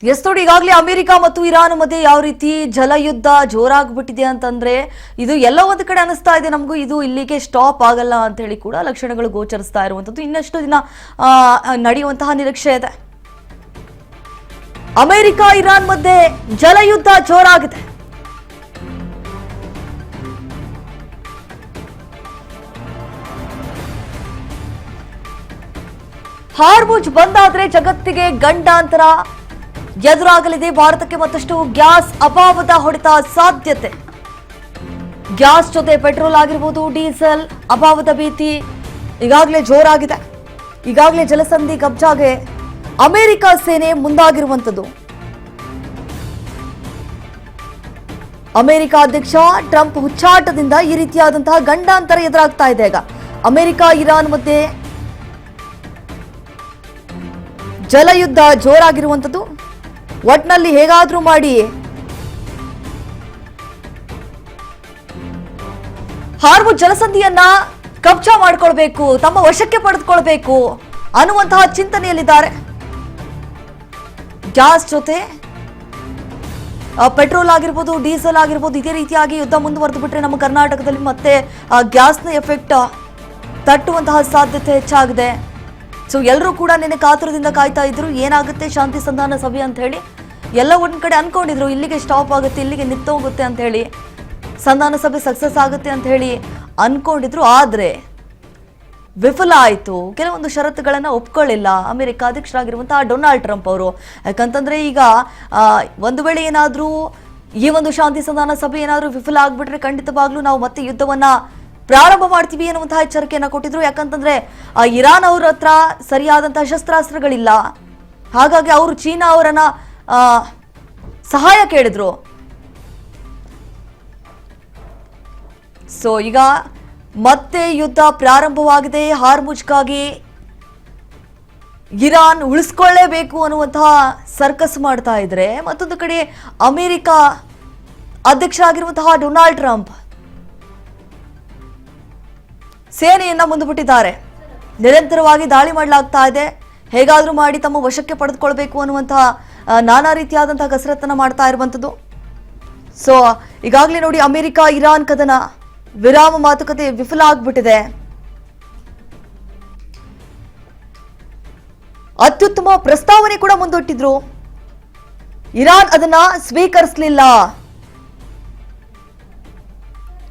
S ನೋಡಿ, ಈಗಾಗಲೇ America ಮತ್ತು ಇರಾನ್ ಮಧ್ಯೆ ಯಾವ ರೀತಿ ಜಲಯುದ್ಧ ಜೋರಾಗ್ಬಿಟ್ಟಿದೆ ಅಂತಂದ್ರೆ ಇದು ಎಲ್ಲ ಒಂದು ಕಡೆ ಅನಿಸ್ತಾ ಇದೆ ನಮಗೂ ಇದು ಇಲ್ಲಿಗೆ ಸ್ಟಾಪ್ ಆಗಲ್ಲ ಅಂತ ಹೇಳಿ ಕೂಡ ಲಕ್ಷಣಗಳು ಗೋಚರಿಸ್ತಾ ಇರುವಂತದ್ದು. ಇನ್ನಷ್ಟು ದಿನ ನಡೆಯುವಂತಹ ನಿರೀಕ್ಷೆ ಇದೆ. ಅಮೆರಿಕ ಇರಾನ್ ಮಧ್ಯೆ ಜಲಯುದ್ಧ ಜೋರಾಗಿದೆ. ಹಾರ್ಮುಜ್ ಬಂದಾದ್ರೆ ಜಗತ್ತಿಗೆ ಗಂಡಾಂತರ ಎದುರಾಗಲಿದೆ. ಭಾರತಕ್ಕೆ ಮತ್ತಷ್ಟು ಗ್ಯಾಸ್ ಅಭಾವದ ಹೊಡೆತ ಸಾಧ್ಯತೆ. ಗ್ಯಾಸ್ ಜೊತೆ ಪೆಟ್ರೋಲ್ ಆಗಿರಬಹುದು, ಡೀಸೆಲ್ ಅಭಾವದ ಭೀತಿ ಈಗಾಗಲೇ ಜೋರಾಗಿದೆ. ಈಗಾಗಲೇ ಜಲಸಂಧಿ ಕಬ್ಜಾಗೆ ಅಮೆರಿಕ ಸೇನೆ ಮುಂದಾಗಿರುವಂಥದ್ದು. ಅಮೆರಿಕ ಅಧ್ಯಕ್ಷ ಟ್ರಂಪ್ ಹುಚ್ಚಾಟದಿಂದ ಈ ರೀತಿಯಾದಂತಹ ಗಂಡಾಂತರ ಎದುರಾಗ್ತಾ ಇದೆ. ಈಗ ಅಮೆರಿಕ ಇರಾನ್ ಮಧ್ಯೆ ಜಲಯುದ್ಧ ಜೋರಾಗಿರುವಂಥದ್ದು. ಒಟ್ನಲ್ಲಿ ಹೇಗಾದ್ರೂ ಮಾಡಿ ಹಾರ್ಮುಜ್ ಜಲಸಂಧಿಯನ್ನ ಕಬ್ಜಾ ಮಾಡಿಕೊಳ್ಬೇಕು, ತಮ್ಮ ವಶಕ್ಕೆ ಪಡೆದುಕೊಳ್ಬೇಕು ಅನ್ನುವಂತಹ ಚಿಂತನೆಯಲ್ಲಿದ್ದಾರೆ. ಗ್ಯಾಸ್ ಜೊತೆ ಪೆಟ್ರೋಲ್ ಆಗಿರ್ಬೋದು, ಡೀಸೆಲ್ ಆಗಿರ್ಬೋದು, ಇದೇ ರೀತಿಯಾಗಿ ಯುದ್ಧ ಮುಂದುವರೆದು ಬಿಟ್ರೆ ನಮ್ಮ ಕರ್ನಾಟಕದಲ್ಲಿ ಮತ್ತೆ ಗ್ಯಾಸ್ನ ಎಫೆಕ್ಟ್ ತಟ್ಟುವಂತಹ ಸಾಧ್ಯತೆ ಹೆಚ್ಚಾಗಿದೆ. ಸೊ ಎಲ್ಲರೂ ಕೂಡ ನಿನ್ನೆ ಕಾತುರದಿಂದ ಕಾಯ್ತಾ ಇದ್ರು, ಏನಾಗುತ್ತೆ ಶಾಂತಿ ಸಂಧಾನ ಸಭೆ ಅಂತ ಹೇಳಿ. ಎಲ್ಲ ಒಂದ್ ಕಡೆ ಅನ್ಕೊಂಡಿದ್ರು ಇಲ್ಲಿಗೆ ಸ್ಟಾಪ್ ಆಗುತ್ತೆ, ಇಲ್ಲಿಗೆ ನಿಂತೋಗುತ್ತೆ ಅಂತ ಹೇಳಿ, ಸಂಧಾನ ಸಭೆ ಸಕ್ಸಸ್ ಆಗುತ್ತೆ ಅಂತ ಹೇಳಿ ಅನ್ಕೊಂಡಿದ್ರು. ಆದ್ರೆ ವಿಫಲ ಆಯಿತು. ಕೆಲವೊಂದು ಷರತ್ತುಗಳನ್ನ ಒಪ್ಕೊಳ್ಳಿಲ್ಲ ಅಮೆರಿಕ ಅಧ್ಯಕ್ಷರಾಗಿರುವಂತಹ ಡೊನಾಲ್ಡ್ ಟ್ರಂಪ್ ಅವರು. ಯಾಕಂತಂದ್ರೆ ಈಗ ಒಂದು ವೇಳೆ ಏನಾದ್ರೂ ಈ ಒಂದು ಶಾಂತಿ ಸಂಧಾನ ಸಭೆ ಏನಾದ್ರೂ ವಿಫಲ ಆಗ್ಬಿಟ್ರೆ ಖಂಡಿತವಾಗ್ಲೂ ನಾವು ಮತ್ತೆ ಯುದ್ಧವನ್ನ ಪ್ರಾರಂಭ ಮಾಡ್ತೀವಿ ಅನ್ನುವಂತಹ ಎಚ್ಚರಿಕೆಯನ್ನ ಕೊಟ್ಟಿದ್ರು. ಯಾಕಂತಂದ್ರೆ ಇರಾನ್ ಅವ್ರ ಹತ್ರ ಸರಿಯಾದಂತಹ ಶಸ್ತ್ರಾಸ್ತ್ರಗಳಿಲ್ಲ, ಹಾಗಾಗಿ ಅವರು ಚೀನಾ ಅವರನ್ನ ಸಹಾಯ ಕೇಳಿದ್ರು. ಸೊ ಈಗ ಮತ್ತೆ ಯುದ್ಧ ಪ್ರಾರಂಭವಾಗಿದೆ. ಹಾರ್ಮುಜ್ಗಾಗಿ ಇರಾನ್ ಉಳಿಸ್ಕೊಳ್ಳೇಬೇಕು ಅನ್ನುವಂತಹ ಸರ್ಕಸ್ ಮಾಡ್ತಾ ಇದ್ರೆ, ಮತ್ತೊಂದು ಕಡೆ ಅಮೆರಿಕ ಅಧ್ಯಕ್ಷರಾಗಿರುವಂತಹ ಡೊನಾಲ್ಡ್ ಟ್ರಂಪ್ ಸೇನೆಯನ್ನ ಮುಂದುಬಿಟ್ಟಿದ್ದಾರೆ. ನಿರಂತರವಾಗಿ ದಾಳಿ ಮಾಡಲಾಗ್ತಾ ಇದೆ, ಹೇಗಾದ್ರೂ ಮಾಡಿ ತಮ್ಮ ವಶಕ್ಕೆ ಪಡೆದುಕೊಳ್ಬೇಕು ಅನ್ನುವಂತಹ ನಾನಾ ರೀತಿಯಾದಂತಹ ಕಸರತ್ತನ್ನ ಮಾಡ್ತಾ ಇರುವಂತದ್ದು. ಸೊ ಈಗಾಗಲೇ ನೋಡಿ ಅಮೆರಿಕ ಇರಾನ್ ಕದನ ವಿರಾಮ ಮಾತುಕತೆ ವಿಫಲ ಆಗ್ಬಿಟ್ಟಿದೆ. ಅತ್ಯುತ್ತಮ ಪ್ರಸ್ತಾವನೆ ಕೂಡ ಮುಂದಿಟ್ಟಿದ್ರು, ಇರಾನ್ ಅದನ್ನ ಸ್ವೀಕರಿಸಲಿಲ್ಲ.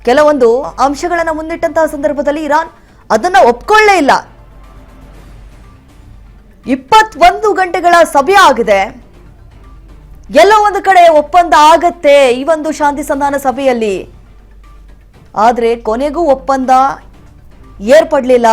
ಕೆಲವೊಂದು ಅಂಶಗಳನ್ನ ಮುಂದಿಟ್ಟಂತಹ ಸಂದರ್ಭದಲ್ಲಿ ಇರಾನ್ ಅದನ್ನ ಒಪ್ಕೊಳ್ಳೇ ಇಲ್ಲ. 21 ಗಂಟೆಗಳ ಸಭೆ ಆಗಿದೆ, ಎಲ್ಲೋ ಒಂದು ಕಡೆ ಒಪ್ಪಂದ ಆಗತ್ತೆ ಈ ಒಂದು ಶಾಂತಿ ಸಂಧಾನ ಸಭೆಯಲ್ಲಿ. ಆದ್ರೆ ಕೊನೆಗೂ ಒಪ್ಪಂದ ಏರ್ಪಡ್ಲಿಲ್ಲ.